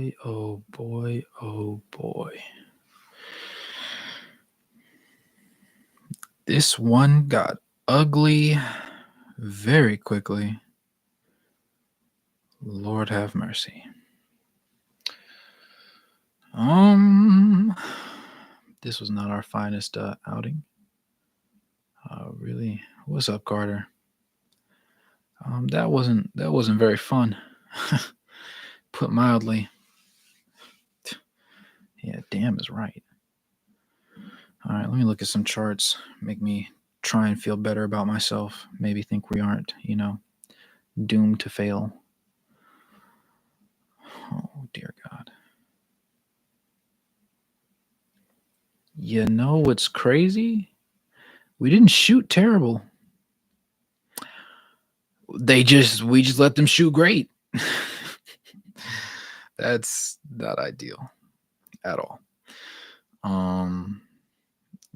boy, oh boy, oh boy. This one got ugly very quickly. Lord have mercy. This was not our finest outing. Really, what's up, Carter? That wasn't very fun. Put mildly. Yeah, damn is right. All right, let me look at some charts. Make me try and feel better about myself. Maybe think we aren't, doomed to fail. Oh, dear God. You know what's crazy? We didn't shoot terrible. We just let them shoot great. That's not ideal at all.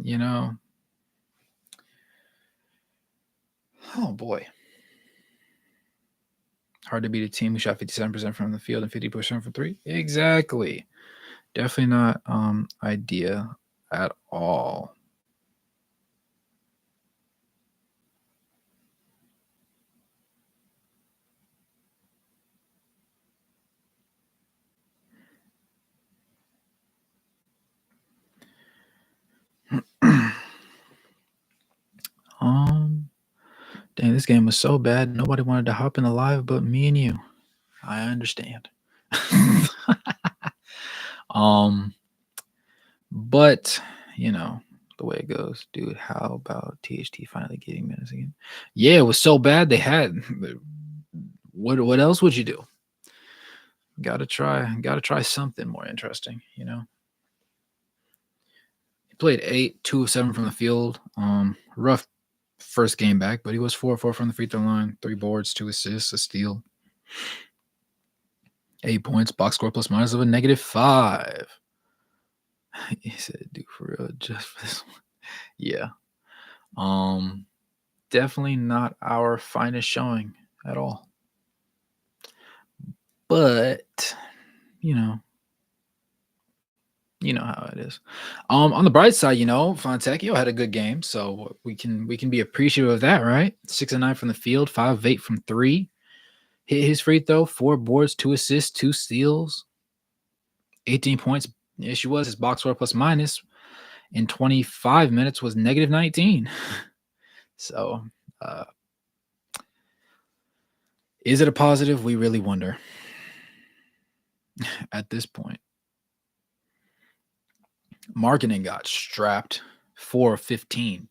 You know. Oh boy. Hard to beat a team who shot 57% from the field and 50% from three. Exactly. Definitely not idea at all. Dang, this game was so bad. Nobody wanted to hop in the live but me and you. I understand. But the way it goes, dude. How about THT finally getting minutes again? Yeah, it was so bad they had. What else would you do? Gotta try something more interesting. He played 8, 2 of 7 from the field. Rough first game back, but he was 4-4 from the free throw line, 3 boards, 2 assists, a steal, 8 points, box score plus minus of a -5. He said, "Dude, for real, just for this one." Yeah. Definitely not our finest showing at all. But you know how it is. On the bright side, Fontecchio had a good game, so we can be appreciative of that, right? 6 of 9 from the field, 5 of 8 from 3. Hit his free throw, 4 boards, 2 assists, 2 steals, 18 points. The issue was his box score plus minus in 25 minutes was -19. So, is it a positive? We really wonder at this point. Marketing got strapped 4 of 15.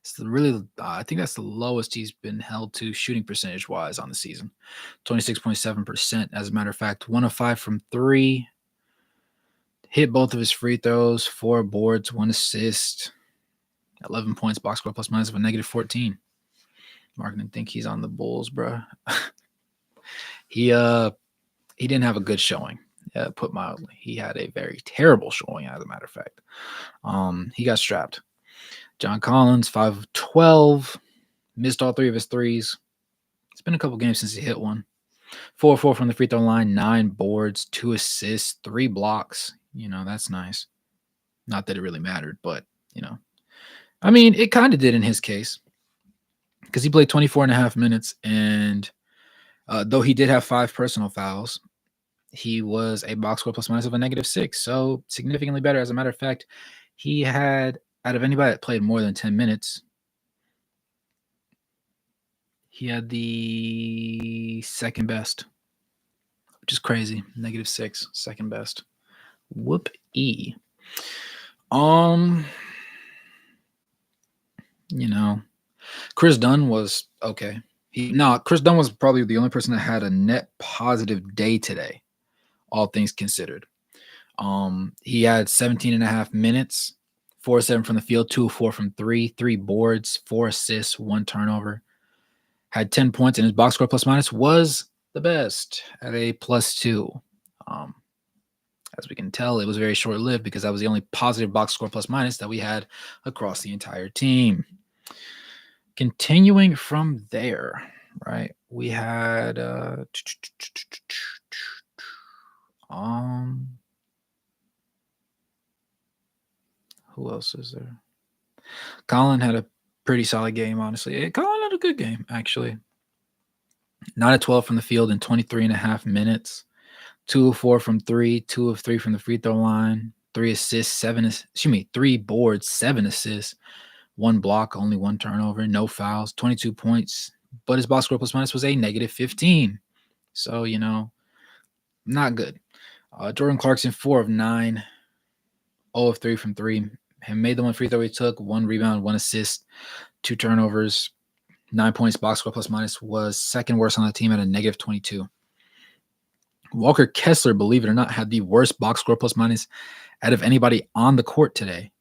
So really, I think that's the lowest he's been held to shooting percentage wise on the season, 26.7%. As a matter of fact, 1 of 5 from 3. Hit both of his free throws, 4 boards, 1 assist, 11 points, box score plus minus of a -14. Marketing think he's on the Bulls, bro. He didn't have a good showing. Put mildly, he had a very terrible showing. As a matter of fact, he got strapped. John Collins, 5 of 12, missed all 3 of his threes. It's been a couple games since he hit one. 4 of 4 from the free throw line, 9 boards, 2 assists, 3 blocks. That's nice. Not that it really mattered, but I mean, it kind of did in his case because he played 24 and a half minutes, and though he did have 5 personal fouls, he was a box score plus minus of a -6, so significantly better. As a matter of fact, he had, out of anybody that played more than 10 minutes, he had the second best, which is crazy. -6, second best. Whoop-ee. Chris Dunn was okay. Chris Dunn was probably the only person that had a net positive day today, all things considered. He had 17 and a half minutes, 4 of 7 from the field, 2 of 4 from 3, 3 boards, 4 assists, 1 turnover. Had 10 points, and his box score plus minus was the best at a +2. As we can tell, it was very short-lived because that was the only positive box score plus minus that we had across the entire team. Continuing from there, right, we had Um, who else is there? Colin had a pretty solid game, honestly. Colin had a good game, actually. 9 of 12 from the field in 23 and a half minutes. 2 of 4 from three, 2 of 3 from the free throw line, 3 assists, 3 boards, 7 assists, 1 block, only 1 turnover, no fouls, 22 points. But his box score plus minus was a negative 15. So, not good. Jordan Clarkson, 4 of 9, 0 of 3 from 3. He made the 1 free throw he took, 1 rebound, 1 assist, 2 turnovers, 9 points. Box score plus minus was second worst on the team at a negative 22. Walker Kessler, believe it or not, had the worst box score plus minus out of anybody on the court today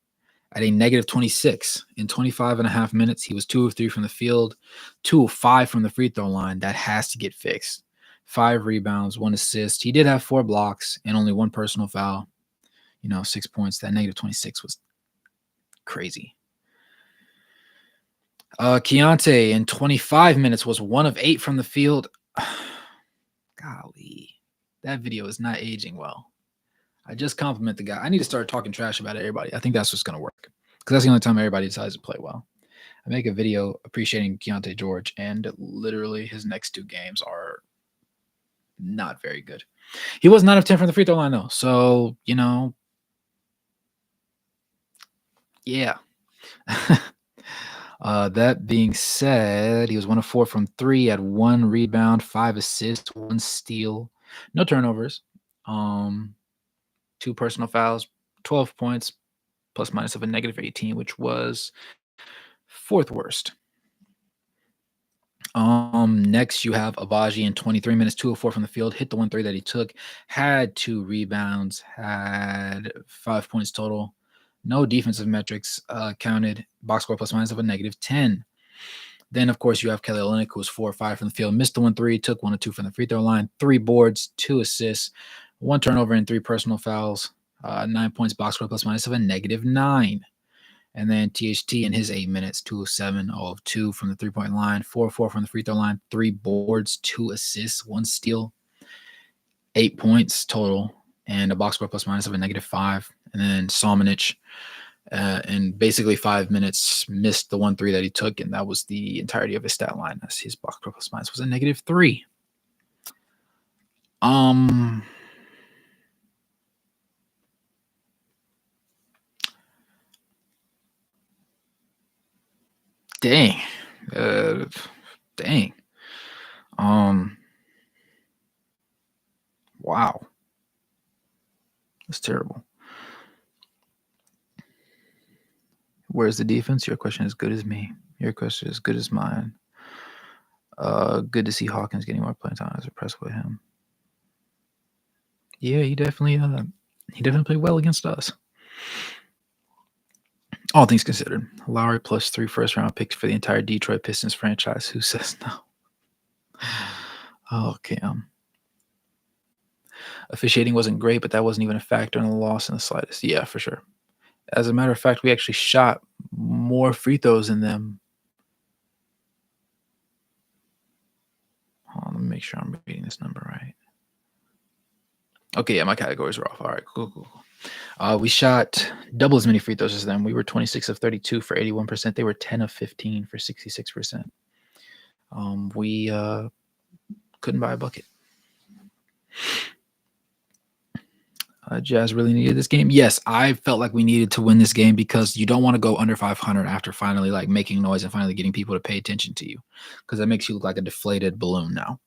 at a negative 26. In 25 and a half minutes, he was 2 of 3 from the field, 2 of 5 from the free throw line. That has to get fixed. 5 rebounds, 1 assist. He did have 4 blocks and only 1 personal foul. 6 points. That negative 26 was crazy. Keontae in 25 minutes was 1 of 8 from the field. Golly. That video is not aging well. I just compliment the guy. I need to start talking trash about everybody. I think that's what's going to work because that's the only time everybody decides to play well. I make a video appreciating Keontae George, and literally his next 2 games are not very good. He was 9 of 10 from the free throw line, though. So, yeah. That being said, he was 1 of 4 from 3, had 1 rebound, 5 assists, 1 steal, no turnovers, 2 personal fouls, 12 points, plus minus of a negative 18, which was 4th worst. Next you have Avaji in 23 minutes, 2 of 4 from the field, hit the 1 3 that he took, had 2 rebounds, had 5 points total. No defensive metrics counted. Box score plus minus of a negative 10. Then, of course, you have Kelly Olynyk, who was 4 or 5 from the field, missed the 1 3, took 1 or 2 from the free throw line, 3 boards, 2 assists, 1 turnover, and 3 personal fouls. 9 points. Box score plus minus of a negative 9. And then THT in his 8 minutes, 2 of 7, 0 of 2 from the 3-point line, 4 of 4 from the free throw line, 3 boards, 2 assists, 1 steal, 8 points total, and a box score plus minus of a negative 5. And then Salmonich in basically 5 minutes missed the 1 3 that he took, and that was the entirety of his stat line. As his box score plus minus was a negative 3. Dang. Dang. Wow. That's terrible. Where's the defense? Your question is good as me. Your question is good as mine. Good to see Hawkins getting more playing time. I was impressed with him. Yeah, he definitely played well against us. All things considered, Lowry plus 3 first-round picks for the entire Detroit Pistons franchise. Who says no? Oh, Cam. Officiating wasn't great, but that wasn't even a factor in the loss in the slightest. Yeah, for sure. As a matter of fact, we actually shot more free throws than them. Hold on, let me make sure I'm reading this number right. Okay, yeah, my categories are off. All right, cool. We shot double as many free throws as them. We were 26 of 32 for 81%. They were 10 of 15 for 66%. We couldn't buy a bucket. Jazz really needed this game. Yes, I felt like we needed to win this game because you don't want to go under 500 after finally making noise and finally getting people to pay attention to you, because that makes you look like a deflated balloon now.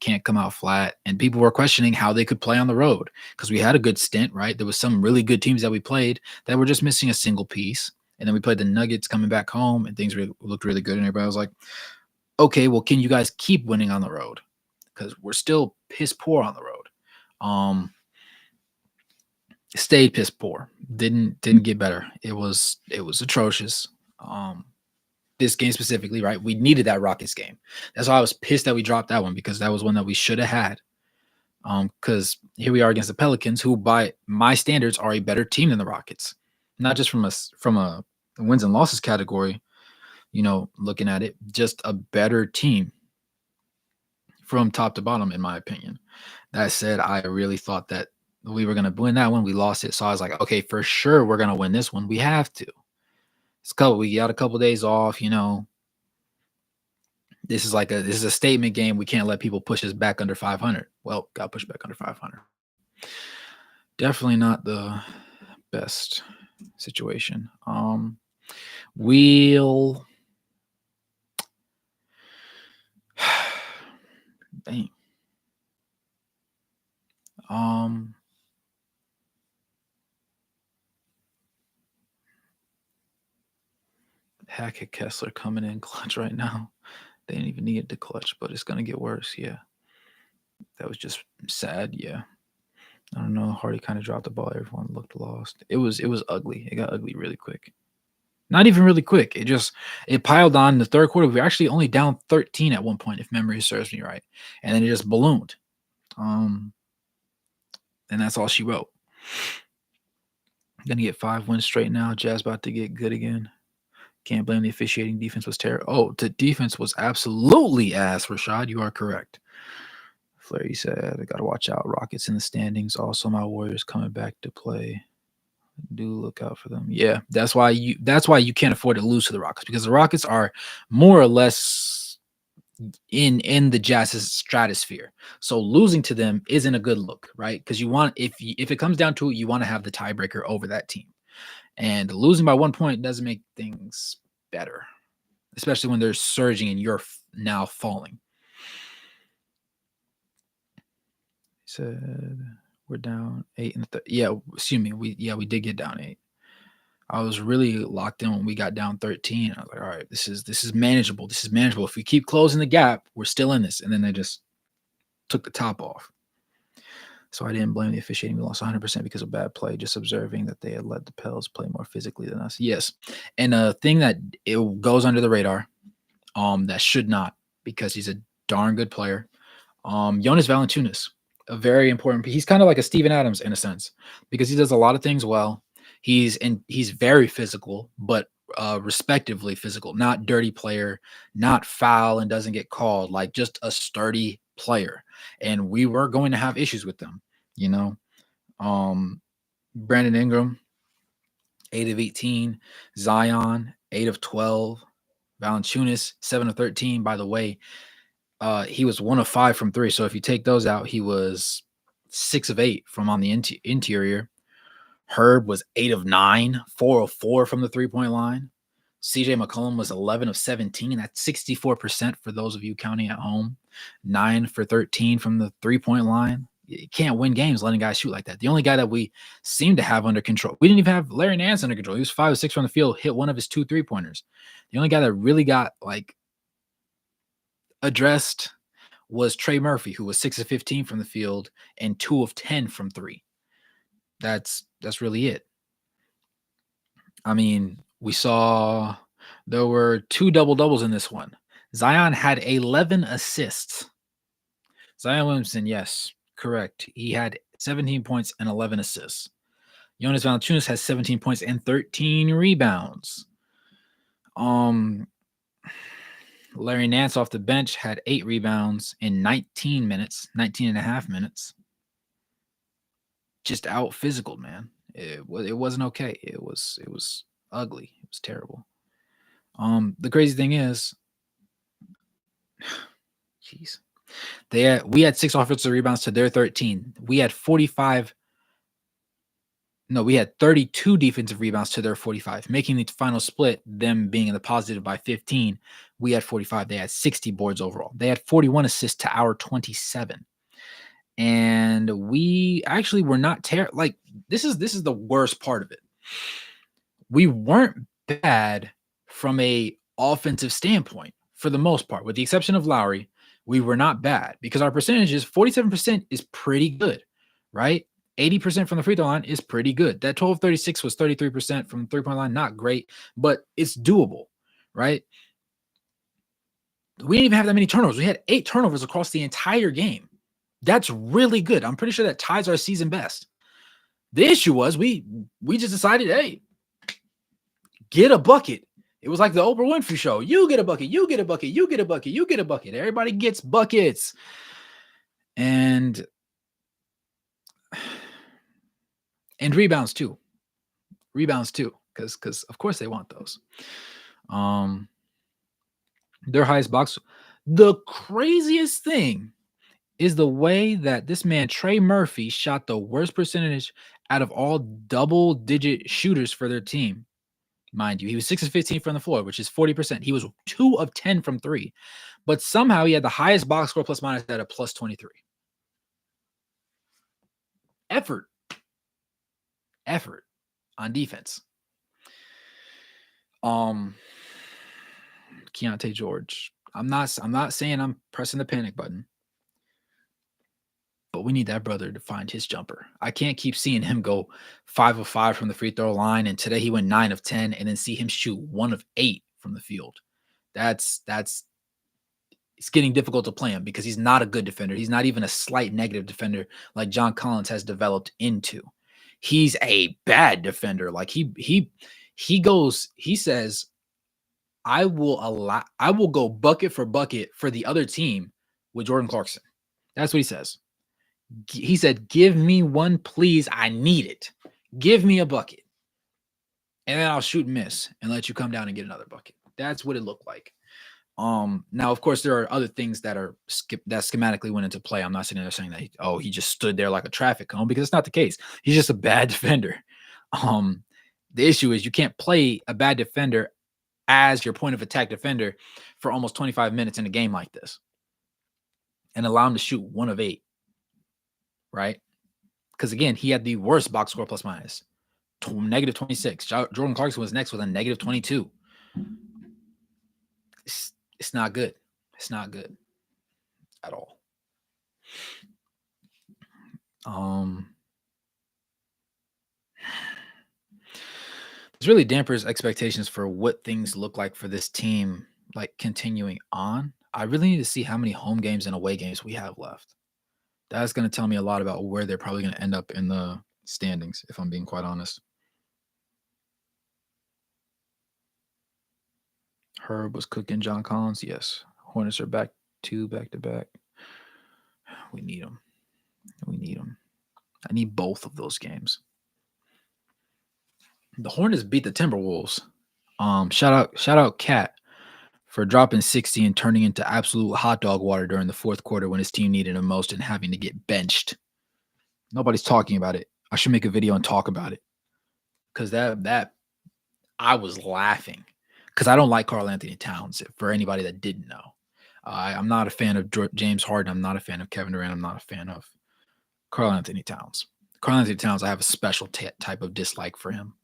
Can't come out flat, and people were questioning how they could play on the road because we had a good stint, right? There was some really good teams that we played that were just missing a single piece, and then we played the Nuggets coming back home, and things looked really good, and everybody was like, okay, well, can you guys keep winning on the road? Because we're still piss poor on the road. Stayed piss poor. Didn't get better. It was atrocious. This game specifically, right? We needed that Rockets game. That's why I was pissed that we dropped that one, because that was one that we should have had. Because here we are against the Pelicans, who by my standards are a better team than the Rockets. Not just from a wins and losses category, looking at it, just a better team from top to bottom, in my opinion. That said, I really thought that we were gonna win that one. We lost it, so I was like, okay, for sure we're gonna win this one. We have to. We got a couple days off. This is a statement game. We can't let people push us back under 500. Well, got pushed back under 500. Definitely not the best situation. We'll dang. Hackett Kessler coming in clutch right now. They didn't even need it to clutch, but it's gonna get worse. Yeah, that was just sad. Yeah, I don't know. Hardy kind of dropped the ball. Everyone looked lost. It was ugly. It got ugly really quick. Not even really quick. It piled on in the third quarter. We were actually only down 13 at one point, if memory serves me right, and then it just ballooned. And that's all she wrote. Gonna get 5 wins straight now. Jazz about to get good again. Can't blame the officiating. Defense was terrible. Oh, the defense was absolutely ass, Rashad. You are correct. Flurry said, I got to watch out. Rockets in the standings. Also, my Warriors coming back to play. Do look out for them. Yeah, that's why you can't afford to lose to the Rockets, because the Rockets are more or less in the Jazz's stratosphere. So losing to them isn't a good look, right? Because if it comes down to it, you want to have the tiebreaker over that team. And losing by 1 point doesn't make things better, especially when they're surging and you're now falling. He said we're down 8 yeah, excuse me. We did get down 8. I was really locked in when we got down 13. I was like, all right, this is manageable. This is manageable. If we keep closing the gap, we're still in this. And then they just took the top off. So I didn't blame the officiating. We lost 100% because of bad play, just observing that they had let the Pels play more physically than us. Yes. And a thing that it goes under the radar, that should not, because he's a darn good player. Jonas Valanciunas, a very important. He's kind of like a Steven Adams in a sense, because he does a lot of things well. He's very physical, but respectively physical, not dirty player, not foul and doesn't get called, like just a sturdy player. And we were going to have issues with them, Brandon Ingram, 8 of 18, Zion, 8 of 12, Valanciunas, 7 of 13. By the way, he was 1 of 5 from 3. So if you take those out, he was 6 of 8 from on the interior. Herb was 8 of 9, 4 of 4 from the 3-point line. CJ McCollum was 11 of 17. That's 64% for those of you counting at home. 9 for 13 from the 3-point line. You can't win games letting guys shoot like that. The only guy that we seem to have under control, we didn't even have Larry Nance under control. He was 5 of 6 from the field, hit one of his 2 3-pointers. The only guy that really got addressed was Trey Murphy, who was 6 of 15 from the field and 2 of 10 from 3. That's really it. I mean, we saw there were 2 double-doubles in this one. Zion had 11 assists. Zion Williamson, yes, correct. He had 17 points and 11 assists. Jonas Valanciunas has 17 points and 13 rebounds. Larry Nance off the bench had 8 rebounds in 19 and a half minutes. Just out physical, man. It wasn't okay. It was ugly. It was terrible. The crazy thing is, jeez, we had 6 offensive rebounds to their 13. We had 32 defensive rebounds to their 45, making the final split, them being in the positive by 15. We had 45. They had 60 boards overall. They had 41 assists to our 27. And we actually were not terrible. Like, this is the worst part of it. We weren't bad from a offensive standpoint for the most part, with the exception of Lowry. We were not bad because our percentages, 47% is pretty good, right? 80% from the free throw line is pretty good. That 12-36 was 33% from the 3-point line. Not great, but it's doable, right? We didn't even have that many turnovers. We had 8 turnovers across the entire game. That's really good. I'm pretty sure that ties our season best. The issue was we just decided, hey, get a bucket. It was like the Oprah Winfrey show. You get a bucket, you get a bucket, you get a bucket, you get a bucket. Everybody gets buckets. And rebounds too. Because of course they want those. Um, their highest box. The craziest thing is the way that this man Trey Murphy shot the worst percentage out of all double-digit shooters for their team. Mind you, he was 6 of 15 from the floor, which is 40%. He was 2 of 10 from 3. But somehow he had the highest box score plus minus at a plus 23. Effort on defense. Keontae George. I'm not saying I'm pressing the panic button, but we need that brother to find his jumper. I can't keep seeing him go 5 of 5 from the free throw line, and today he went 9 of 10, and then see him shoot 1 of 8 from the field. That's it's getting difficult to play him because he's not a good defender. He's not even a slight negative defender like John Collins has developed into. He's a bad defender. Like he says, I will go bucket for the other team with Jordan Clarkson. That's what he says. He said, give me one, please. I need it. Give me a bucket. And then I'll shoot and miss and let you come down and get another bucket. That's what it looked like. Now, of course, there are other things that schematically went into play. I'm not sitting there saying that, he just stood there like a traffic cone, because it's not the case. He's just a bad defender. The issue is you can't play a bad defender as your point of attack defender for almost 25 minutes in a game like this and allow him to shoot 1 of 8, right? Because again, he had the worst box score plus minus, negative 26. Jordan Clarkson was next with a negative 22. It's not good. It's not good at all. This really dampers expectations for what things look like for this team, like continuing on. I really need to see how many home games and away games we have left. That's going to tell me a lot about where they're probably going to end up in the standings, if I'm being quite honest. Herb was cooking John Collins. Yes. Hornets are back to back. We need them. I need both of those games. The Hornets beat the Timberwolves. Shout out Cat for dropping 60 and turning into absolute hot dog water during the fourth quarter when his team needed him most and having to get benched. Nobody's talking about it. I should make a video and talk about it, because that I was laughing, because I don't like Karl Anthony Towns. For anybody that didn't know, I'm not a fan of James Harden. I'm not a fan of Kevin Durant. I'm not a fan of Karl Anthony Towns. Karl Anthony Towns, I have a special type of dislike for him.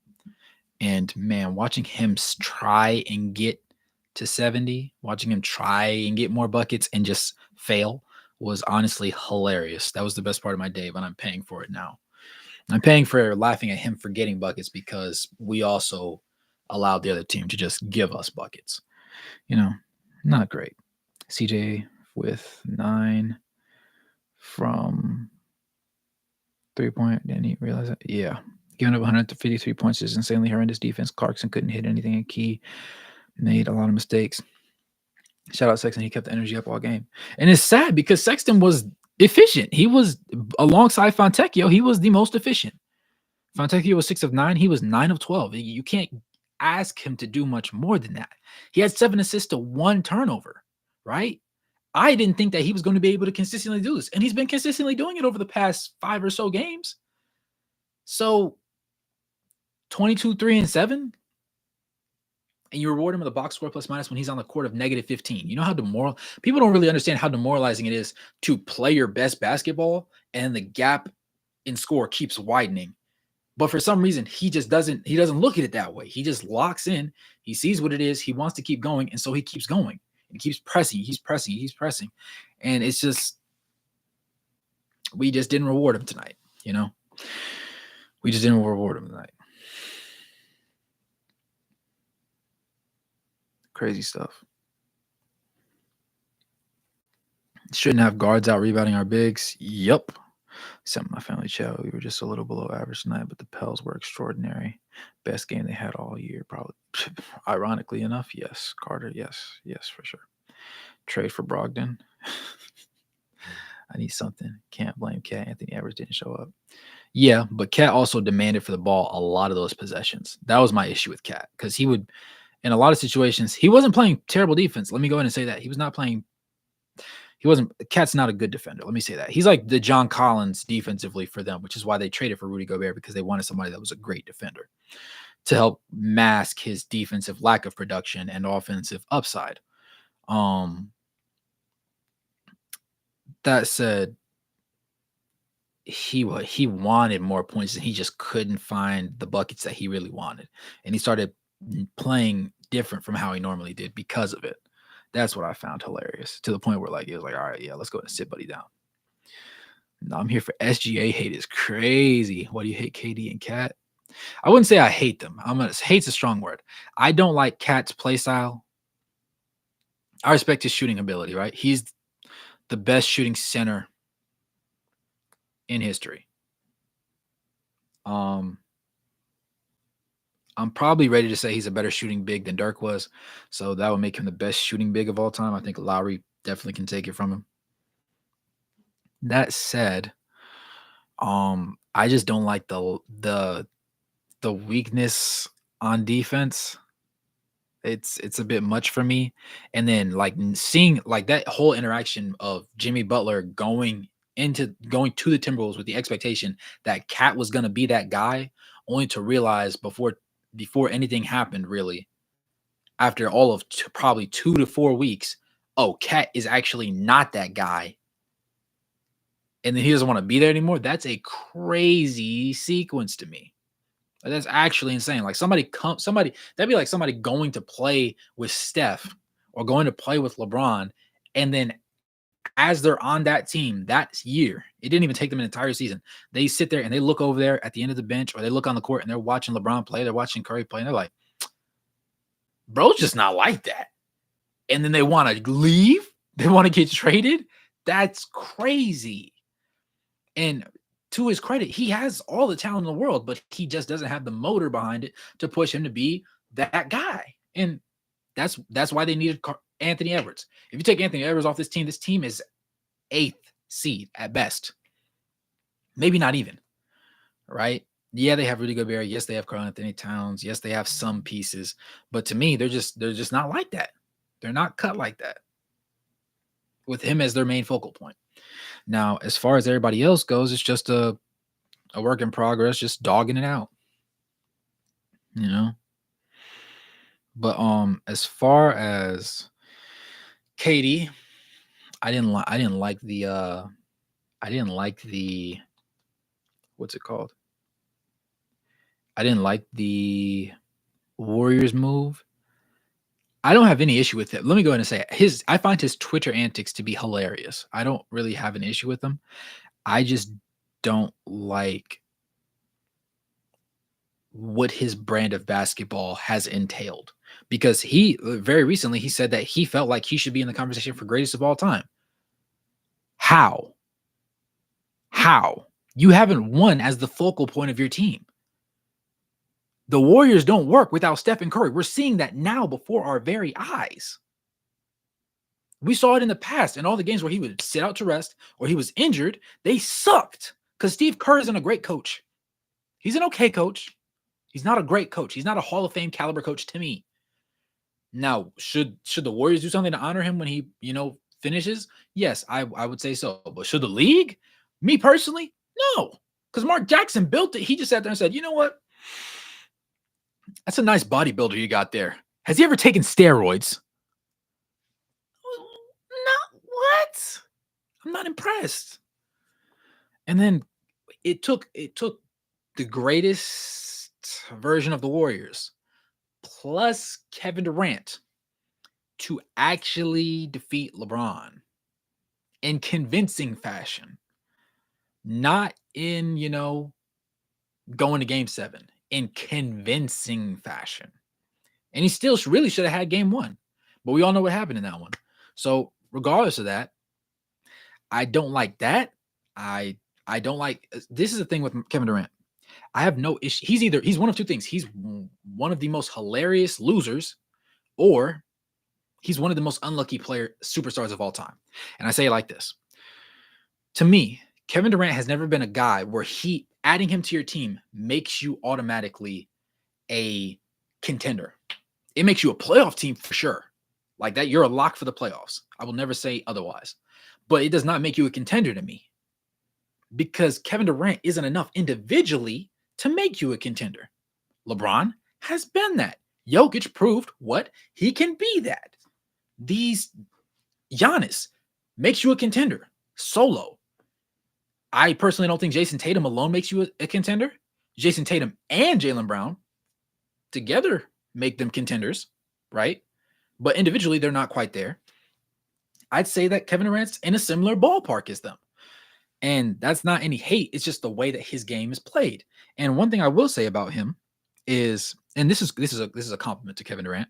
And man, watching him try and get to 70, watching him try and get more buckets and just fail was honestly hilarious. That was the best part of my day, but I'm paying for it now. I'm paying for laughing at him for getting buckets because we also allowed the other team to just give us buckets. Not great. CJ with 9 from 3-point. Didn't he realize that? Yeah. Giving up 153 points is insanely horrendous defense. Clarkson couldn't hit anything in key. Made a lot of mistakes. Shout out Sexton. He kept the energy up all game. And it's sad because Sexton was efficient. He was, alongside Fontecchio, he was the most efficient. Fontecchio was 6 of 9. He was 9 of 12. You can't ask him to do much more than that. He had 7 assists to 1 turnover, right? I didn't think that he was going to be able to consistently do this. And he's been consistently doing it over the past 5 or so games. So 22, 3, and 7, and you reward him with a box score plus minus when he's on the court of negative 15. You know how people don't really understand how demoralizing it is to play your best basketball and the gap in score keeps widening. But for some reason, he doesn't look at it that way. He just locks in. He sees what it is. He wants to keep going. And so he keeps going. He keeps pressing. He's pressing. And it's just, we just didn't reward him tonight. We just didn't reward him tonight. Crazy stuff. Shouldn't have guards out rebounding our bigs. Yep. Except my family chat, we were just a little below average tonight, but the Pels were extraordinary. Best game they had all year, probably. Ironically enough, yes. Carter, yes, for sure. Trade for Brogdon. I need something. Can't blame Cat. Anthony Edwards didn't show up. Yeah, but Cat also demanded for the ball a lot of those possessions. That was my issue with Cat because he would, in a lot of situations, he wasn't playing terrible defense. Let me go ahead and say that. He was not playing. He wasn't. Cat's not a good defender. Let me say that. He's like the John Collins defensively for them, which is why they traded for Rudy Gobert because they wanted somebody that was a great defender to help mask his defensive lack of production and offensive upside. That said, he wanted more points and he just couldn't find the buckets that he really wanted. And he started playing different from how he normally did because of it. That's what I found hilarious to the point where like it was like, all right, yeah, let's go ahead and sit buddy down. No, I'm here for SGA hate is crazy. Why do you hate KD and Cat? I wouldn't say I hate them. Hate's a strong word. I don't like Cat's play style. I respect his shooting ability, right? He's the best shooting center in history. I'm probably ready to say he's a better shooting big than Dirk was. So that would make him the best shooting big of all time. I think Lowry definitely can take it from him. That said, I just don't like the weakness on defense. It's a bit much for me. And then like seeing like that whole interaction of Jimmy Butler going to the Timberwolves with the expectation that Cat was going to be that guy, only to realize before anything happened really, after all of probably 2 to 4 weeks, oh, Cat is actually not that guy. And then he doesn't want to be there anymore. That's a crazy sequence to me. That's actually insane. Like that'd be like somebody going to play with Steph or going to play with LeBron. And then as they're on that team that year, it didn't even take them an entire season. They sit there and they look over there at the end of the bench or they look on the court and they're watching LeBron play. They're watching Curry play. And they're like, bro's just not like that. And then they want to leave. They want to get traded. That's crazy. And to his credit, he has all the talent in the world, but he just doesn't have the motor behind it to push him to be that guy. And that's why they needed Anthony Edwards. If you take Anthony Edwards off this team is 8th seed at best. Maybe not even, right? Yeah, they have Rudy Gobert. Yes, they have Karl-Anthony Towns. Yes, they have some pieces. But to me, they're just not like that. They're not cut like that with him as their main focal point. Now, as far as everybody else goes, it's just a work in progress, just dogging it out. You know? But as far as KD, I didn't like the what's it called? I didn't like the Warriors move. I don't have any issue with it. Let me go ahead and say it. I find his Twitter antics to be hilarious. I don't really have an issue with them. I just don't like what his brand of basketball has entailed. Because he very recently he said that he felt like he should be in the conversation for greatest of all time. How? You haven't won as the focal point of your team. The Warriors don't work without Steph and Curry. We're seeing that now before our very eyes. We saw it in the past in all the games where he would sit out to rest or he was injured. They sucked because Steve Kerr isn't a great coach. He's an okay coach. He's not a great coach. He's not a Hall of Fame caliber coach to me. Now, should the Warriors do something to honor him when he, finishes? Yes, I would say so. But should the league? Me personally? No. Because Mark Jackson built it. He just sat there and said, you know what? That's a nice bodybuilder you got there. Has he ever taken steroids? No, what? I'm not impressed. And then it took the greatest version of the Warriors plus Kevin Durant to actually defeat LeBron in convincing fashion. Not in, going to game 7. In convincing fashion. And he still really should have had game 1. But we all know what happened in that one. So regardless of that, I don't like that. I don't like, this is the thing with Kevin Durant. I have no issue. He's one of two things. He's one of the most hilarious losers, or he's one of the most unlucky superstars of all time. And I say it like this. To me, Kevin Durant has never been a guy where adding him to your team makes you automatically a contender. It makes you a playoff team for sure. Like that, you're a lock for the playoffs. I will never say otherwise. But it does not make you a contender to me because Kevin Durant isn't enough individually to make you a contender. LeBron has been that. Jokic proved what he can be that. These Giannis makes you a contender solo. I personally don't think Jason Tatum alone makes you a contender. Jason Tatum and Jaylen Brown together make them contenders, right? But individually, they're not quite there. I'd say that Kevin Durant's in a similar ballpark as them. And that's not any hate. It's just the way that his game is played. And one thing I will say about him is, and this is a compliment to Kevin Durant.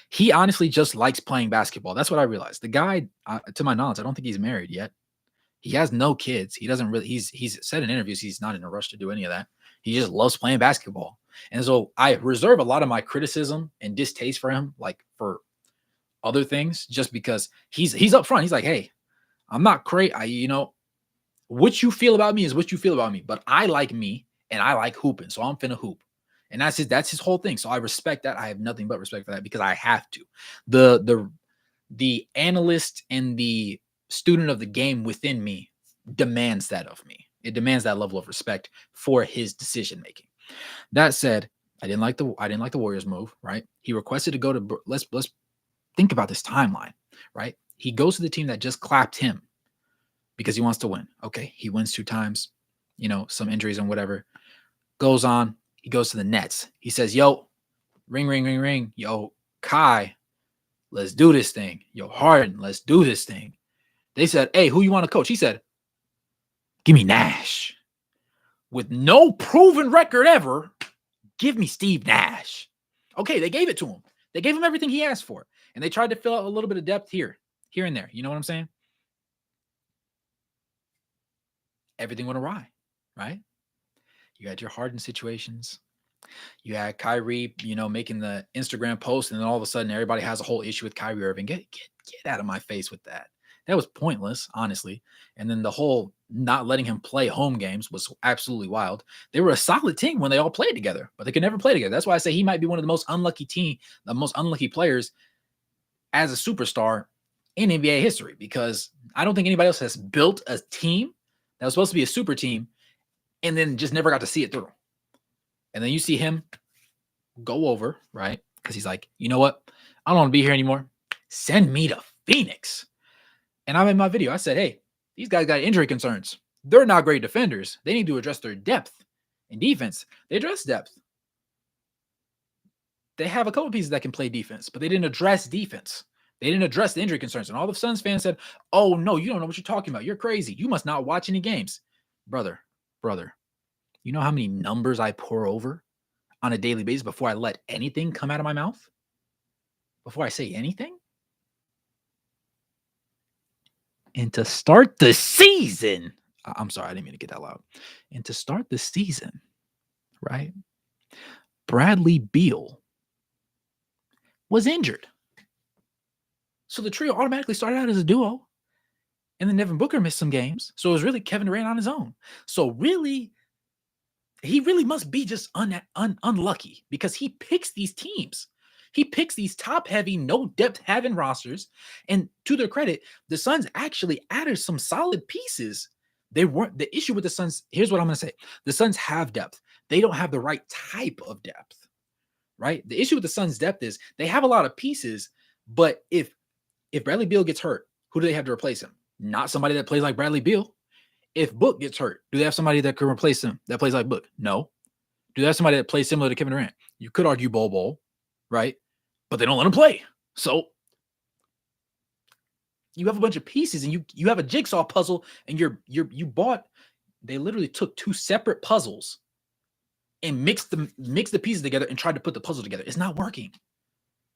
He honestly just likes playing basketball. That's what I realized. The guy, to my knowledge, I don't think he's married yet. He has no kids. He doesn't really. He's said in interviews he's not in a rush to do any of that. He just loves playing basketball. And so I reserve a lot of my criticism and distaste for him, like for other things, just because he's up front. He's like, hey, I'm not crazy. What you feel about me is what you feel about me. But I like me and I like hooping, so I'm finna hoop. And that's his whole thing. So I respect that. I have nothing but respect for that because I have to. The analyst and the student of the game within me demands that of me. It demands that level of respect for his decision making. That said, I didn't like the Warriors move, right? He requested to go to let's think about this timeline, right? He goes to the team that just clapped him because he wants to win. Okay, he wins 2 times, some injuries and whatever. Goes on, he goes to the Nets. He says, "Yo, ring, ring, ring, ring. Yo, Kai, let's do this thing. Yo, Harden, let's do this thing." They said, "Hey, who you want to coach?" He said, "Give me Nash." With no proven record ever, give me Steve Nash. Okay, they gave it to him. They gave him everything he asked for. And they tried to fill out a little bit of depth here and there. You know what I'm saying? Everything went awry, right? You had your Harden situations. You had Kyrie, making the Instagram post, and then all of a sudden everybody has a whole issue with Kyrie Irving. Get out of my face with that. That was pointless, honestly. And then the whole not letting him play home games was absolutely wild. They were a solid team when they all played together, but they could never play together. That's why I say he might be one of the most unlucky players as a superstar in NBA history, because I don't think anybody else has built a team that was supposed to be a super team and then just never got to see it through. And then you see him go over, right? Because he's like, you know what? I don't want to be here anymore. Send me to Phoenix. And I'm in my video. I said, hey, these guys got injury concerns. They're not great defenders. They need to address their depth in defense. They address depth. They have a couple pieces that can play defense, but they didn't address defense. They didn't address the injury concerns. And all the Suns fans said, oh, no, you don't know what you're talking about. You're crazy. You must not watch any games. Brother, you know how many numbers I pour over on a daily basis before I let anything come out of my mouth? Before I say anything? And to start the season, I'm sorry, I didn't mean to get that loud. And to start the season, right? Bradley Beal was injured. So the trio automatically started out as a duo. And then Devin Booker missed some games. So it was really Kevin Durant on his own. So really, he really must be just unlucky because he picks these teams. He picks these top-heavy, no-depth having rosters. And to their credit, the Suns actually added some solid pieces. They weren't the issue with the Suns. Here's what I'm going to say. The Suns have depth. They don't have the right type of depth, right? The issue with the Suns' depth is they have a lot of pieces, but if Bradley Beal gets hurt, who do they have to replace him? Not somebody that plays like Bradley Beal. If Book gets hurt, do they have somebody that can replace him that plays like Book? No. Do they have somebody that plays similar to Kevin Durant? You could argue Bol, right? But they don't let him play. So you have a bunch of pieces and you have a jigsaw puzzle, and they literally took 2 separate puzzles and mixed the pieces together and tried to put the puzzle together. It's not working.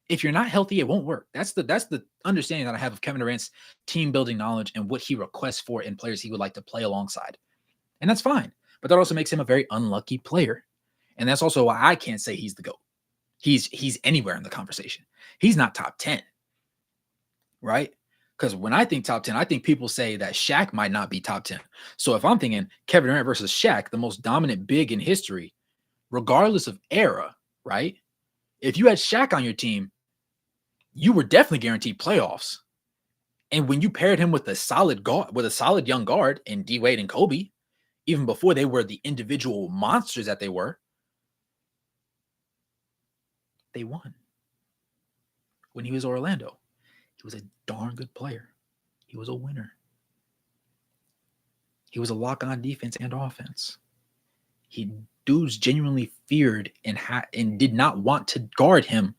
If you're not healthy, it won't work. That's the understanding that I have of Kevin Durant's team building knowledge and what he requests for in players he would like to play alongside. And that's fine. But that also makes him a very unlucky player. And that's also why I can't say he's the GOAT. He's anywhere in the conversation. He's not top 10. Right? Because when I think top 10, I think people say that Shaq might not be top 10. So if I'm thinking Kevin Durant versus Shaq, the most dominant big in history, regardless of era, right? If you had Shaq on your team, you were definitely guaranteed playoffs. And when you paired him with a solid guard, with a solid young guard in D Wade and Kobe, even before they were the individual monsters that they were, they won. When he was Orlando, he was a darn good player. He was a winner. He was a lock on defense and offense. Dudes genuinely feared and did not want to guard him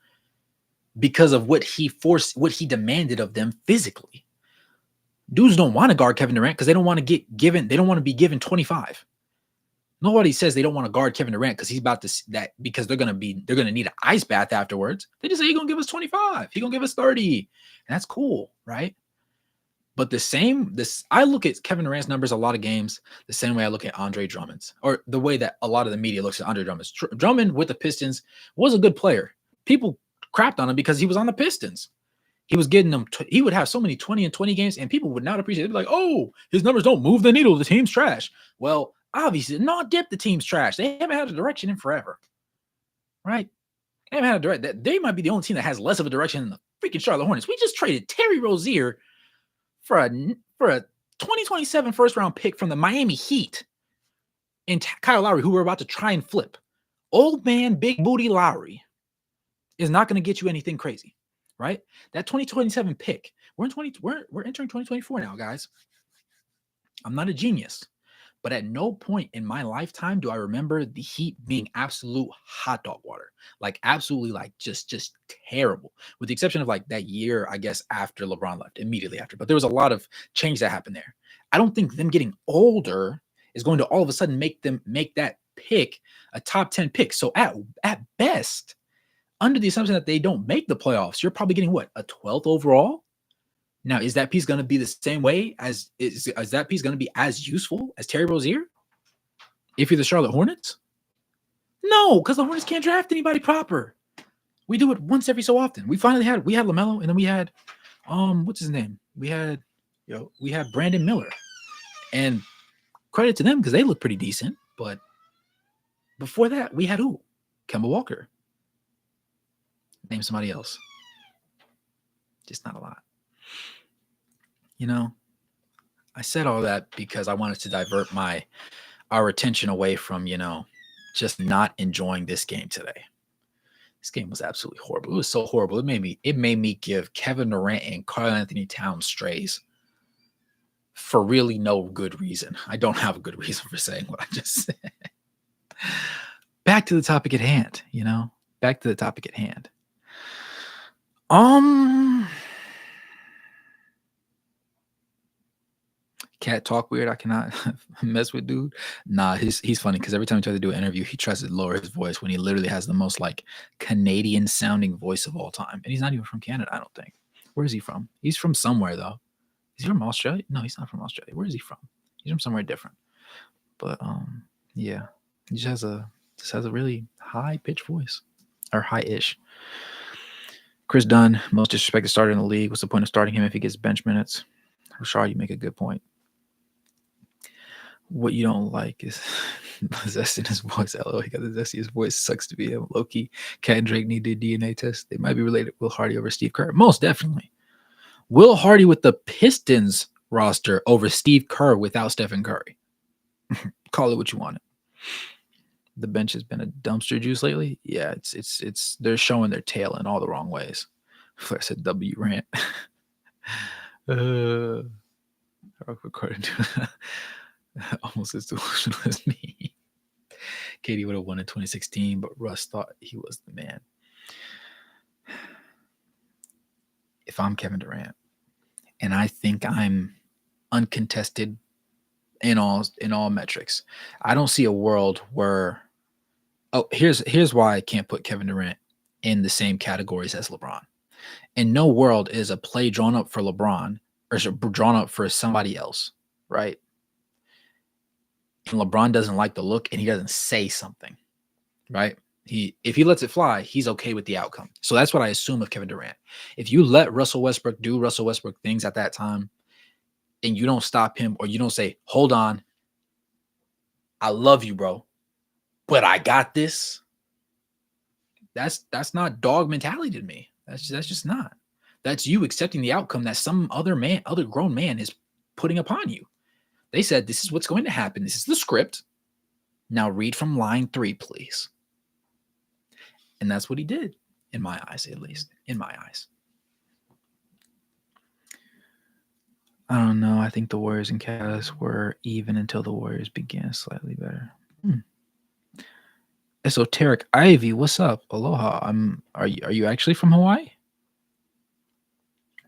because of what he demanded of them physically. Dudes don't want to guard Kevin Durant because they don't want to they don't want to be given 25. Nobody says they don't want to guard Kevin Durant because he's about to because they're gonna need an ice bath afterwards. They just say he's gonna give us 25, he's gonna give us 30, and that's cool, right? But I look at Kevin Durant's numbers a lot of games the same way I look at Andre Drummond's, or the way that a lot of the media looks at Andre Drummond's. Drummond with the Pistons was a good player. People crapped on him because he was on the Pistons. He was getting them. He would have so many 20 and 20 games, and people would not appreciate it. They'd be like, "Oh, his numbers don't move the needle. The team's trash." Well, obviously, not dip. The team's trash. They haven't had a direction in forever, right? They haven't had a direction. They might be the only team that has less of a direction than the freaking Charlotte Hornets. We just traded Terry Rozier for a 2027 first round pick from the Miami Heat and Kyle Lowry, who we're about to try and flip. Old man, big booty Lowry is not going to get you anything crazy, right? That 2027 pick. We're entering 2024 now, guys. I'm not a genius, but at no point in my lifetime do I remember the Heat being absolute hot dog water, like absolutely, like just terrible, with the exception of like that year, I guess, after LeBron left, immediately after. But there was a lot of change that happened there. I don't think them getting older is going to all of a sudden make that pick a top 10 pick. So at best, under the assumption that they don't make the playoffs, you're probably getting what, a 12th overall? Now, is that piece going to be the same way is that piece going to be as useful as Terry Rozier if you're the Charlotte Hornets? No, because the Hornets can't draft anybody proper. We do it once every so often. We had LaMelo, and then we had what's his name? We had Brandon Miller. And credit to them because they look pretty decent. But before that, we had who? Kemba Walker. Name somebody else. Just not a lot. I said all that because I wanted to divert our attention away from, just not enjoying this game today. This game was absolutely horrible. It was so horrible. It made me give Kevin Durant and Karl-Anthony Towns strays for really no good reason. I don't have a good reason for saying what I just said. Back to the topic at hand, Back to the topic at hand. Cat talk weird. I cannot mess with dude. Nah, he's funny because every time he tries to do an interview, he tries to lower his voice when he literally has the most like Canadian sounding voice of all time. And he's not even from Canada, I don't think. Where is he from? He's from somewhere though. Is he from Australia? No, he's not from Australia. Where is he from? He's from somewhere different. But yeah, he just has a really high pitched voice, or high-ish. Chris Dunn, most disrespected starter in the league. What's the point of starting him if he gets bench minutes? Rashard, you make a good point. What you don't like is the zest in his voice. LOL, he got the zest in his voice. Sucks to be him. Low-key, Cat and Drake need a DNA test. They might be related. Will Hardy over Steve Kerr? Most definitely. Will Hardy with the Pistons roster over Steve Kerr without Stephen Curry. Call it what you want it. The bench has been a dumpster juice lately. Yeah, it's they're showing their tail in all the wrong ways. I said W rant. According to almost as delusional as me. Katie would have won in 2016, but Russ thought he was the man. If I'm Kevin Durant, and I think I'm uncontested in all metrics, I don't see a world where. Oh, here's why I can't put Kevin Durant in the same categories as LeBron. In no world is a play drawn up for LeBron or drawn up for somebody else, right? And LeBron doesn't like the look and he doesn't say something, right? If he lets it fly, he's okay with the outcome. So that's what I assume of Kevin Durant. If you let Russell Westbrook do Russell Westbrook things at that time, and you don't stop him, or you don't say, "Hold on, I love you, bro, but I got this." That's not dog mentality to me. That's just not. That's you accepting the outcome that some other grown man is putting upon you. They said, "This is what's going to happen. This is the script. Now read from line 3, please." And that's what he did, in my eyes, at least. In my eyes. I don't know. I think the Warriors and Cavs were even until the Warriors began slightly better. Esoteric Ivy, what's up? Aloha. Are you actually from Hawaii?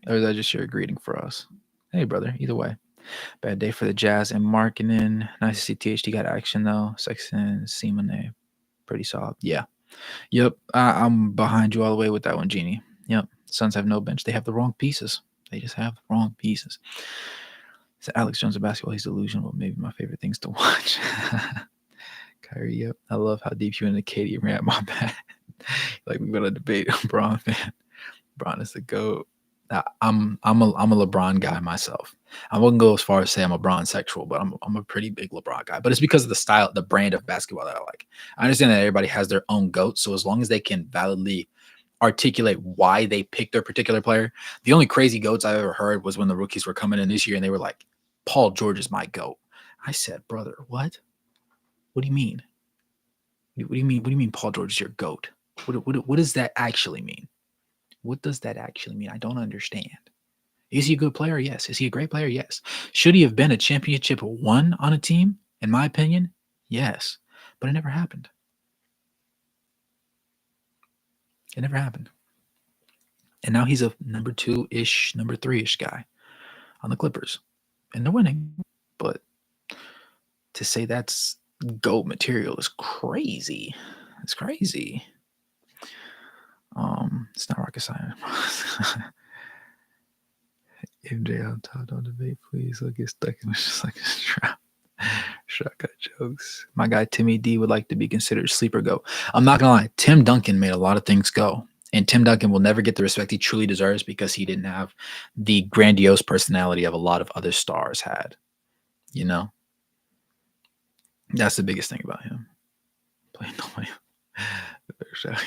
Or is that just your greeting for us? Hey, brother. Either way. Bad day for the Jazz and Markkinen. Nice to see THT got action, though. Sexton, Simone, pretty solid. Yeah. Yep. I'm behind you all the way with that one, Genie. Yep. Suns have no bench. They have the wrong pieces. They just have the wrong pieces. So Alex Jones of basketball, he's delusional. Maybe my favorite things to watch. Kyrie, yep. I love how deep you into Katie ran. My bad. Like, we're gonna debate LeBron fan. LeBron is the GOAT. I'm a LeBron guy myself. I wouldn't go as far as say I'm a Bron sexual, but I'm a pretty big LeBron guy. But it's because of the style, the brand of basketball that I like. I understand that everybody has their own GOAT, so as long as they can validly articulate why they picked their particular player. The only crazy GOATs I've ever heard was when the rookies were coming in this year and they were like, "Paul George is my GOAT." I said, "Brother, what? What do you mean? What do you mean? What do you mean Paul George is your GOAT? What does that actually mean? What does that actually mean? I don't understand." Is he a good player? Yes. Is he a great player? Yes. Should he have been a championship one on a team? In my opinion, yes. But it never happened. It never happened. And now he's a number 2-ish, number 3-ish guy on the Clippers. And they're winning. But to say that's GOAT material is crazy. It's crazy. It's not rocket science. MJ on top, don't debate, please. I'll get stuck in just like a trap. Shotgun jokes. My guy Timmy D would like to be considered sleeper GOAT. I'm not gonna lie, Tim Duncan made a lot of things go. And Tim Duncan will never get the respect he truly deserves because he didn't have the grandiose personality of a lot of other stars had. You know? That's the biggest thing about him. Playing the way.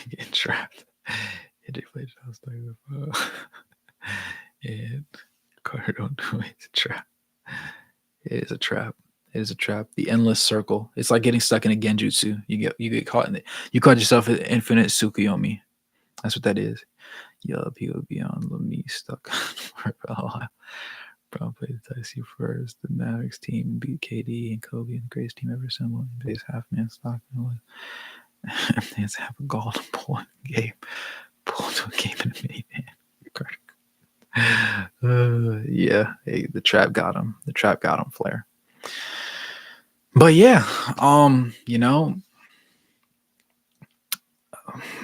Getting trapped. AJ played and Carter don't do it. It's a trap. It is a trap. It is a trap. The endless circle. It's like getting stuck in a genjutsu. You get caught in it. You caught yourself in infinite Tsukuyomi. That's what that is. Yup, he would be on me stuck for a while. Brown played the Dicey first. The Mavericks team beat KD and Kobe and the greatest team ever assembled. Base half-man stock. They have a goal to pull in a game. Pull to a game in a minivan. Yeah, hey, the trap got him. The trap got him, Flair. But yeah,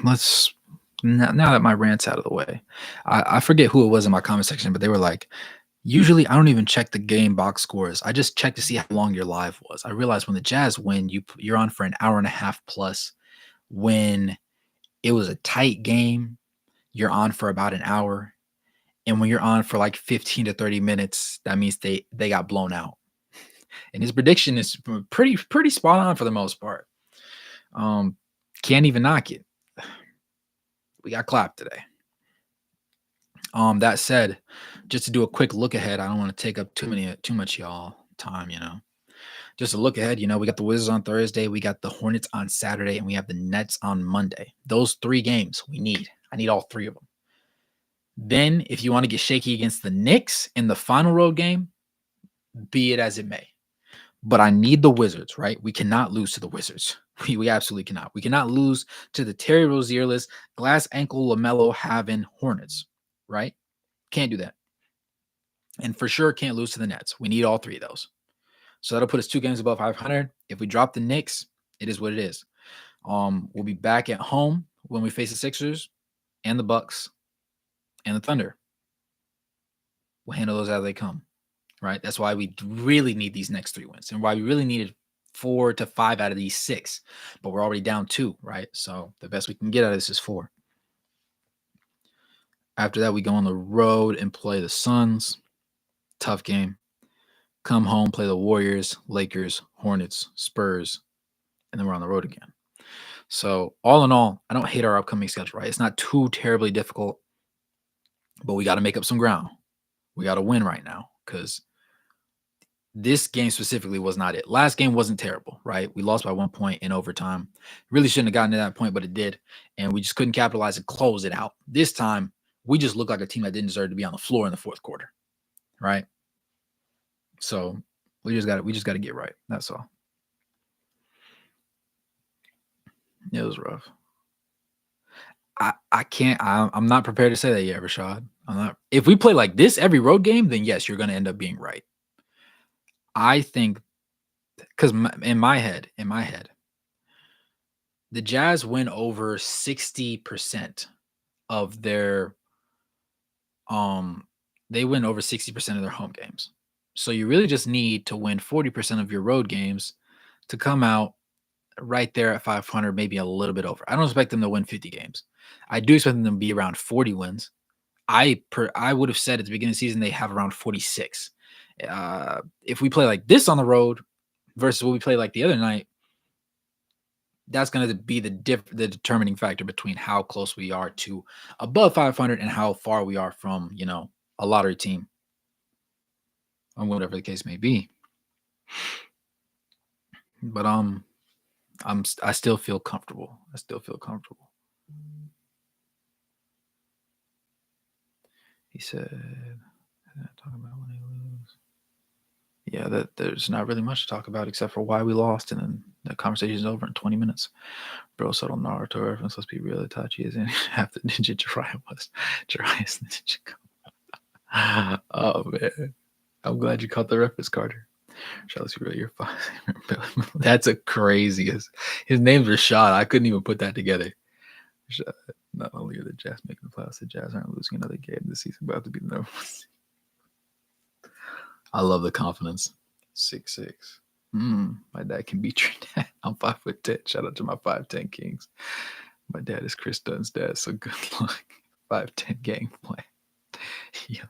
let's now that my rant's out of the way, I forget who it was in my comment section, but they were like, usually I don't even check the game box scores. I just check to see how long your live was. I realized when the Jazz win, you're on for an hour and a half plus. When it was a tight game, you're on for about an hour. And when you're on for like 15 to 30 minutes, that means they got blown out. And his prediction is pretty spot on for the most part. Can't even knock it. We got clapped today. That said, just to do a quick look ahead, I don't want to take up too much y'all time, Just a look ahead, we got the Wizards on Thursday, we got the Hornets on Saturday, and we have the Nets on Monday. Those 3 games I need all 3 of them. Then, if you want to get shaky against the Knicks in the final road game, be it as it may. But I need the Wizards, right? We cannot lose to the Wizards. We absolutely cannot. We cannot lose to the Terry Rozierless, glass ankle LaMelo having Hornets, right? Can't do that. And for sure can't lose to the Nets. We need all 3 of those. So that'll put us 2 games above 500. If we drop the Knicks, it is what it is. We'll be back at home when we face the Sixers and the Bucks and the Thunder. We'll handle those as they come, right? That's why we really need these next 3 wins and why we really needed 4 to 5 out of these 6, but we're already down 2, right? So the best we can get out of this is 4. After that, we go on the road and play the Suns. Tough game. Come home, play the Warriors, Lakers, Hornets, Spurs, and then we're on the road again. So all in all, I don't hate our upcoming schedule, right? It's not too terribly difficult, but we got to make up some ground. We got to win right now because this game specifically was not it. Last game wasn't terrible, right? We lost by 1 point in overtime. Really shouldn't have gotten to that point, but it did. And we just couldn't capitalize and close it out. This time, we just looked like a team that didn't deserve to be on the floor in the fourth quarter, right? So we just got to get right. That's all. It was rough. I can't. I'm not prepared to say that yet, Rashad. I'm not. If we play like this every road game, then yes, you're going to end up being right. I think because in my head, the Jazz win over 60% of their they win over 60% of their home games. So you really just need to win 40% of your road games to come out right there at 500, maybe a little bit over. I don't expect them to win 50 games. I do expect them to be around 40 wins. I would have said at the beginning of the season they have around 46. If we play like this on the road versus what we play like the other night, that's going to be the determining factor between how close we are to above 500 and how far we are from, a lottery team or whatever the case may be. But I still feel comfortable. He said, talk about when they lose. Yeah, that there's not really much to talk about except for why we lost, and then the conversation is over in 20 minutes. Bro, subtle Naruto reference. Let's be real. Itachi is in half the ninja Jiraiya was. Jiraiya's ninja. Oh man, I'm glad you caught the reference, Carter. Let's be real. You're fine. That's a crazy. His name's Rashad. I couldn't even put that together. Rashad. Not only are the Jazz making the playoffs, the Jazz aren't losing another game this season. About to be the number 1. I love the confidence. 6'6". My dad can beat your dad. I'm 5'10". Shout out to my 5'10" Kings. My dad is Chris Dunn's dad, so good luck. 5'10" gang play. Yeah.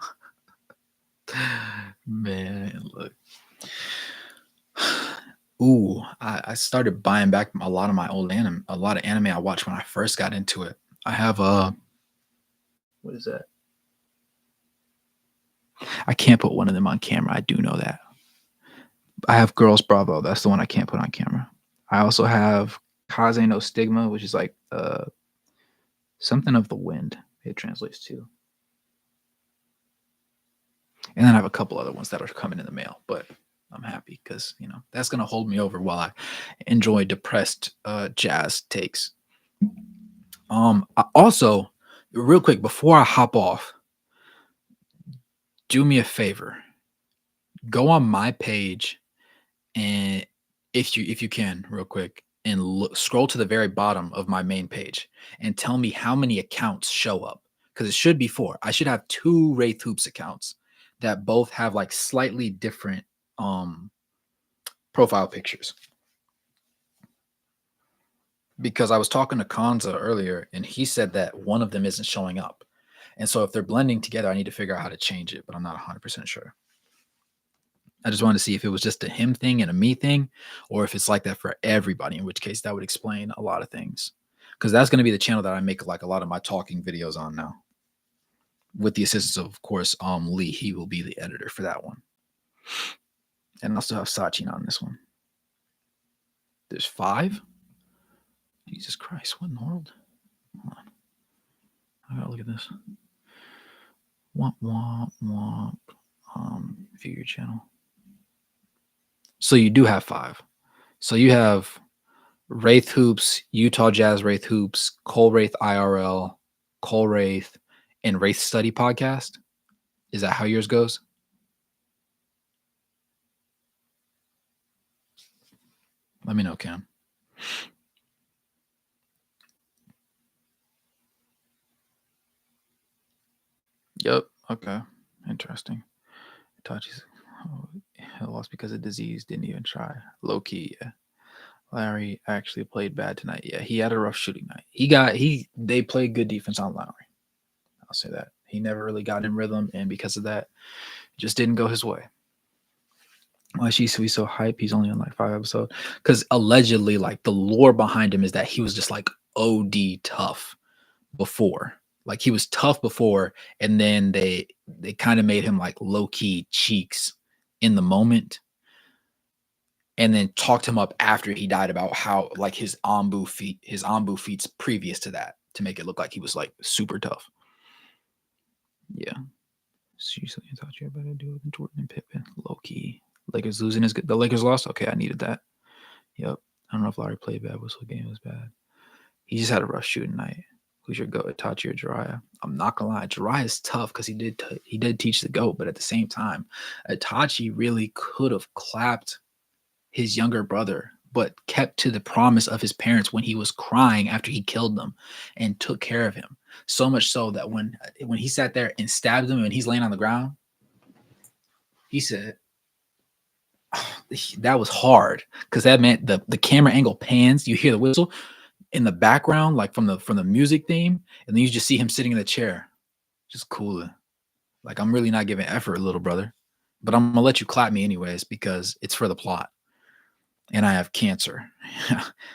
Man, look. Ooh, I started buying back a lot of my old anime, a lot of anime I watched when I first got into it. I have what is that? I can't put one of them on camera. I do know that. I have Girls Bravo. That's the one I can't put on camera. I also have Kaze no Stigma, which is like something of the wind. It translates to. And then I have a couple other ones that are coming in the mail, but I'm happy because that's gonna hold me over while I enjoy depressed jazz takes. Also, real quick before I hop off, do me a favor. Go on my page, and if you can, real quick, and scroll to the very bottom of my main page and tell me how many accounts show up, because it should be 4. I should have 2 Wraith Hoops accounts that both have like slightly different profile pictures. Because I was talking to Kanza earlier and he said that one of them isn't showing up. And so if they're blending together, I need to figure out how to change it, but I'm not 100% sure. I just wanted to see if it was just a him thing and a me thing, or if it's like that for everybody, in which case that would explain a lot of things. Because that's going to be the channel that I make like a lot of my talking videos on now. With the assistance of course, Lee. He will be the editor for that one. And I'll still have Sachin on this one. There's 5? Jesus Christ, what in the world? Hold on. I gotta look at this. Womp, womp, womp. View your channel. So you do have 5. So you have Wraith Hoops, Utah Jazz Wraith Hoops, Cole Wraith IRL, Cole Wraith, and Wraith Study Podcast. Is that how yours goes? Let me know, Cam. Yep. Okay. Interesting. Itachi's. Oh, he lost because of disease. Didn't even try. Low key, yeah. Larry actually played bad tonight. Yeah, he had a rough shooting night. They played good defense on Lowry. I'll say that. He never really got in rhythm, and because of that, it just didn't go his way. Why she's we so hype? He's only on like 5 episodes. Because allegedly, like the lore behind him is that he was just like OD tough before. Like he was tough before, and then they kind of made him like low key cheeks in the moment, and then talked him up after he died about how like his Ambu feats previous to that to make it look like he was like super tough. Yeah. Seriously, I thought you better do it than Jordan and Pippen. Low key. Lakers losing is good. The Lakers lost. Okay, I needed that. Yep. I don't know if Larry played bad. Whistle game was bad. He just had a rough shooting night. Who's your goat, Itachi or Jiraiya? I'm not gonna lie, Jiraiya is tough because he did teach the goat, but at the same time, Itachi really could have clapped his younger brother, but kept to the promise of his parents when he was crying after he killed them, and took care of him. So much so that when he sat there and stabbed him and he's laying on the ground, he said, that was hard because that meant the camera angle pans. You hear the whistle in the background, like from the music theme, and then you just see him sitting in the chair, just cooling. Like I'm really not giving effort, little brother, but I'm gonna let you clap me anyways because it's for the plot. And I have cancer.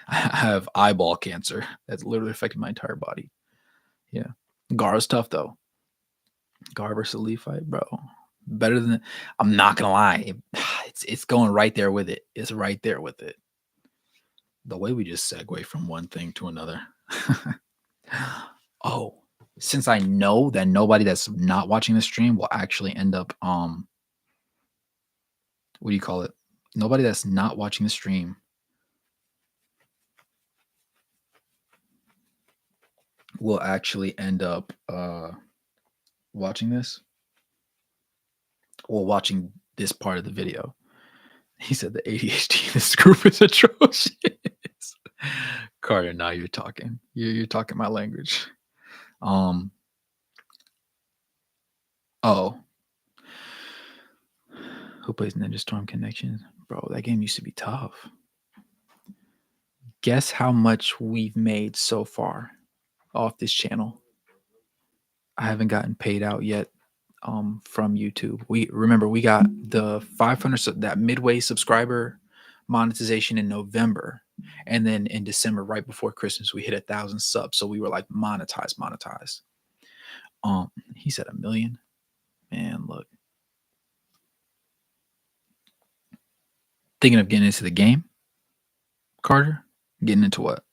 I have eyeball cancer that's literally affected my entire body. Yeah, Gar's tough though. Gar versus Lee fight, bro. Better than I'm not gonna lie. It's going right there with it. It's right there with it. The way we just segue from one thing to another. Oh, since I know that nobody that's not watching the stream will actually end up what do you call it? Nobody that's not watching the stream will actually end up watching this. Well, watching this part of the video. He said the ADHD in this group is atrocious. Carter, now you're talking. You're talking my language. Oh. Who plays Ninja Storm Connections? Bro, that game used to be tough. Guess how much we've made so far off this channel. I haven't gotten paid out yet from YouTube. We got the 500 that midway subscriber monetization in November, and then in December, right before Christmas, we hit 1,000 subs. So we were like monetized. He said 1 million. Man, look. Thinking of getting into the game, Carter? Getting into what?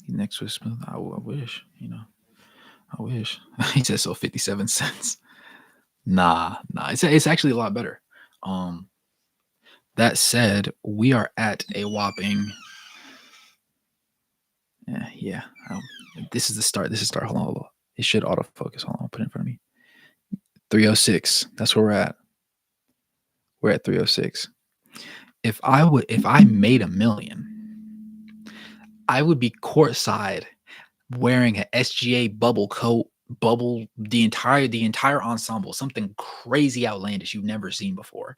Next was smooth. I wish, I wish. He said so 57 cents. Nah. It's actually a lot better. That said, we are at a whopping. Yeah. This is the start. Hold on. It should autofocus. Hold on. I'll put it in front of me. 306. That's where we're at. We're at 306. If I made 1 million, I would be courtside wearing an SGA bubble coat, the entire ensemble, something crazy outlandish you've never seen before.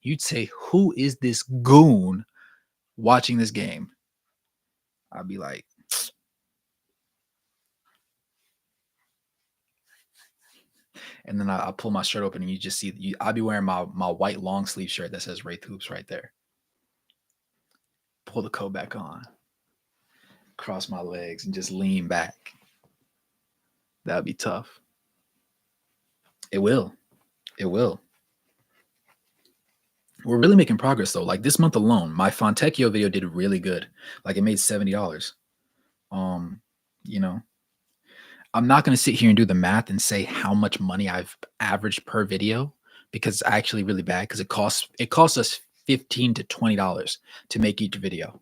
You'd say, who is this goon watching this game? I'd be like, and then I'll pull my shirt open and you just see, I'll be wearing my white long sleeve shirt that says Wraith Hoops right there. Pull the coat back on, cross my legs, and just lean back. That'd be tough. It will. We're really making progress though. Like this month alone, my Fontecchio video did really good. Like it made $70. I'm not going to sit here and do the math and say how much money I've averaged per video because it's actually really bad because it costs us $15 to $20 to make each video.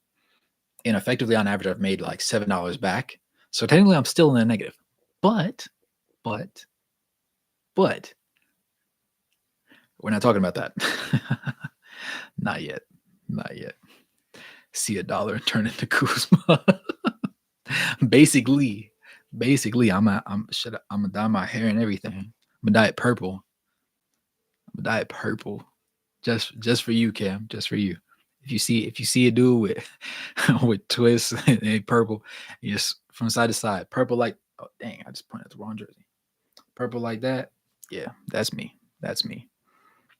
And effectively on average, I've made like $7 back. So technically I'm still in the negative. But we're not talking about that. Not yet. See $1 turn into Kuzma. Basically, Basically, I'm gonna dye my hair and everything. I'm gonna dye it purple. I'm gonna dye it purple. Just for you, Cam. Just for you. If you see a dude with with twists and purple, you just from side to side, purple like oh dang, I just pointed at the wrong jersey. Purple like that, yeah, that's me. That's me.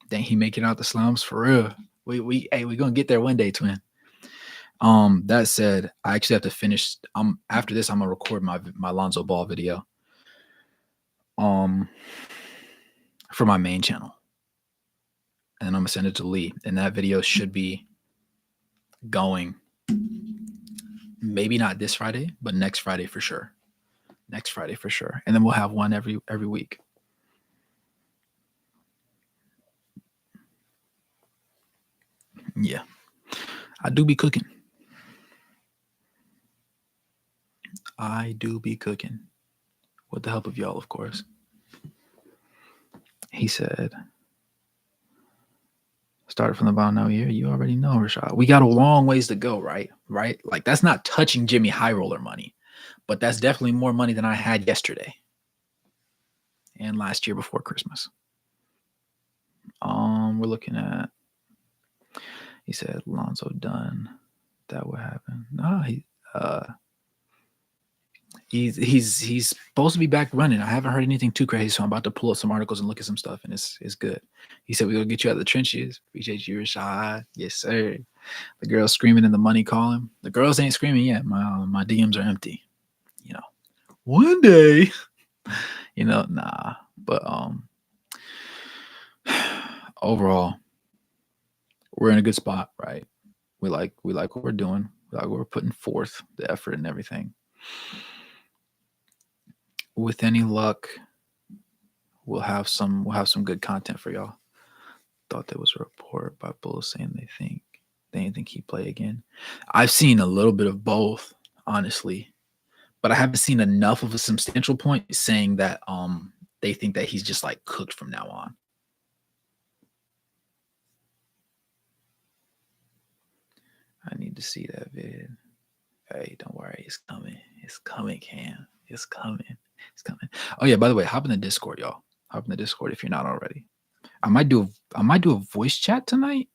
Dang, he making out the slums for real. We gonna get there one day, twin. That said, I actually have to finish. After this, I'm gonna record my Lonzo Ball video. Um, for my main channel, and then I'm gonna send it to Lee, and that video should be going maybe not this Friday, but next Friday for sure. Next Friday for sure, and then we'll have one every week. Yeah, I do be cooking. I do be cooking with the help of y'all, of course. He said, started from the bottom now here. You already know, Rashad. We got a long ways to go, right? Right? Like that's not touching Jimmy High Roller money, but that's definitely more money than I had yesterday and last year before Christmas. We're looking at. He said Lonzo done. That would happen. No, he's supposed to be back running. I haven't heard anything too crazy, so I'm about to pull up some articles and look at some stuff, and it's good. He said we're gonna get you out of the trenches. Appreciate you, Rashad. Yes, sir. The girls screaming and the money calling. The girls ain't screaming yet. My DMs are empty. You know, one day. Nah. But overall, we're in a good spot, right? We like what we're doing. We like what we're putting forth, the effort and everything. With any luck, we'll have some good content for y'all. Thought there was a report by Bulls saying they didn't think he'd play again. I've seen a little bit of both, honestly, but I haven't seen enough of a substantial point saying that they think that he's just like cooked from now on. I need to see that vid. Hey, don't worry, it's coming. It's coming, Cam. It's coming. It's coming. Oh yeah, by the way, hop in the Discord, y'all. Hop in the Discord if you're not already. I might do a voice chat tonight,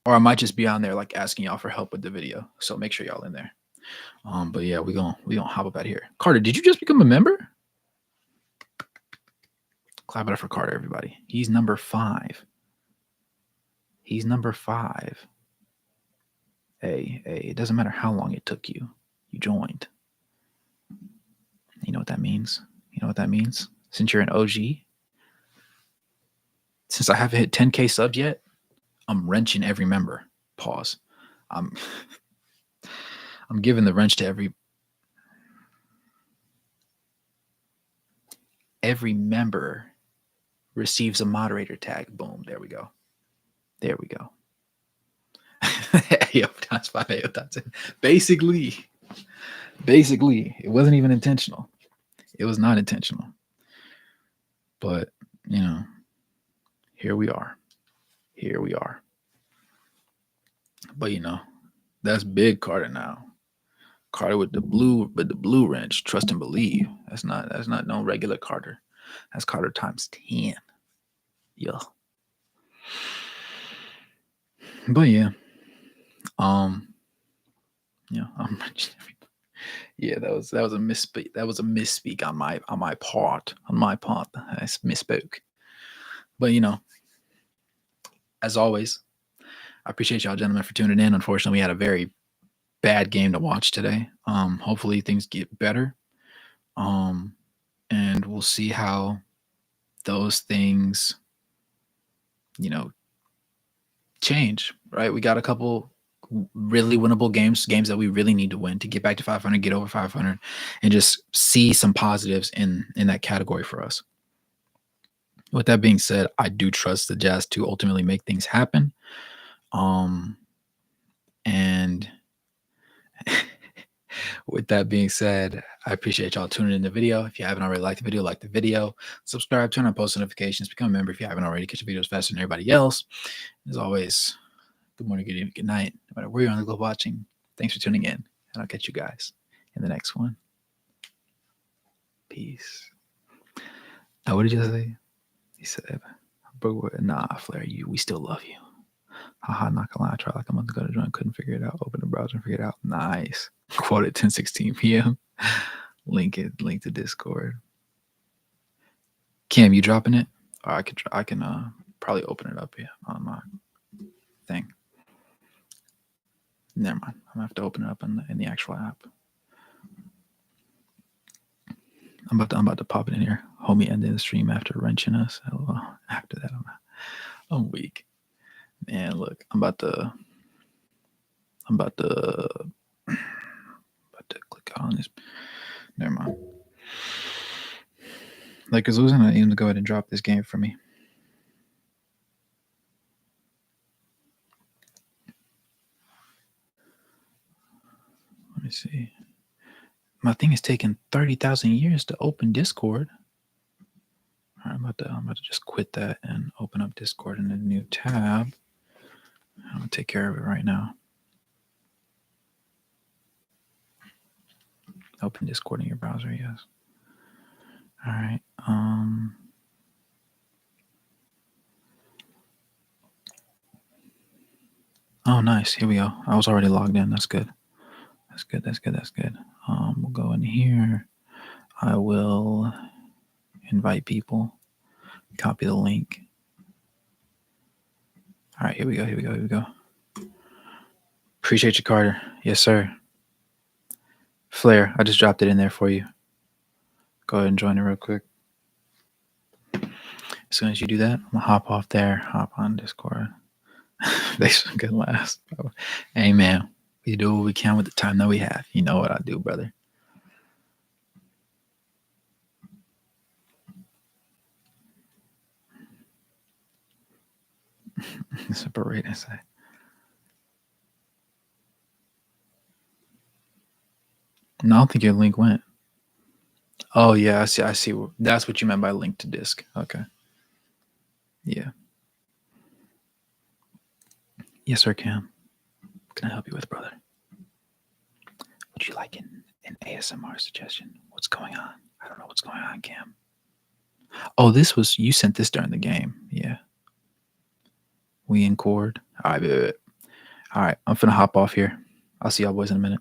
or I might just be on there like asking y'all for help with the video. So make sure y'all in there. But yeah, we gonna hop up out here. Carter, did you just become a member? Clap it up for Carter, everybody. He's number 5. He's number 5. Hey, it doesn't matter how long it took you. You joined. You know what that means? You know what that means? Since you're an OG, since I haven't hit 10K subs yet, I'm wrenching every member. Pause. I'm giving the wrench to every member receives a moderator tag. Boom. There we go. There we go. Yo, times 5, yo, times 10. Basically, it wasn't even intentional. It was not intentional. But, here we are. Here we are. But, that's big Carter now. Carter with the blue wrench, trust and believe. That's not no regular Carter. That's Carter times 10. Yeah. But yeah. Yeah, that was a misspeak. That was a misspeak on my part. I misspoke. But as always, I appreciate y'all gentlemen for tuning in. Unfortunately, we had a very bad game to watch today. Hopefully things get better. And we'll see how those things, change, right? We got a couple really winnable games that we really need to win to get back to 500, get over 500, and just see some positives in that category for us. With that being said, I do trust the Jazz to ultimately make things happen. And with that being said, I appreciate y'all tuning in the video. If you haven't already liked the video, like the video, subscribe, turn on post notifications, become a member if you haven't already. Catch the videos faster than everybody else. As always, good morning, good evening, good night, no matter where you're on the globe watching. Thanks for tuning in, and I'll catch you guys in the next one. Peace. Now, what did you say? He said, nah, Flair, we still love you. Haha, not gonna lie, I tried like a month ago to join, couldn't figure it out. Open the browser and figure it out. Nice. Quoted 10:16 p.m. Link to Discord. Cam, you dropping it? Or I can probably open it up here on my thing. Never mind. I'm gonna have to open it up in the actual app. I'm about to pop it in here. Homie ended the stream after wrenching us. After that, I'm weak. Man, look, I'm about to click on this. Never mind. Lakers losing. I need him to go ahead and drop this game for me. Let me see. My thing is taking 30,000 years to open Discord. All right, I'm about to just quit that and open up Discord in a new tab. I'm gonna take care of it right now. Open Discord in your browser, yes. All right. Oh, nice. Here we go. I was already logged in. That's good. That's good. We'll go in here. I will invite people. Copy the link. All right, here we go. Appreciate you, Carter. Yes, sir. Flair, I just dropped it in there for you. Go ahead and join it real quick. As soon as you do that, I'm gonna hop off there, hop on Discord. They should get last. Hey, man, we do what we can with the time that we have. You know what I do, brother. Separate and say. No, I don't think your link went. Oh yeah, I see. That's what you meant by link to disk. Okay. Yeah. Yes, sir, Cam. What can I help you with, brother? Would you like an ASMR suggestion? What's going on? I don't know what's going on, Cam. Oh, you sent this during the game. Yeah. We in chord. All right, I'm finna hop off here. I'll see y'all boys in a minute.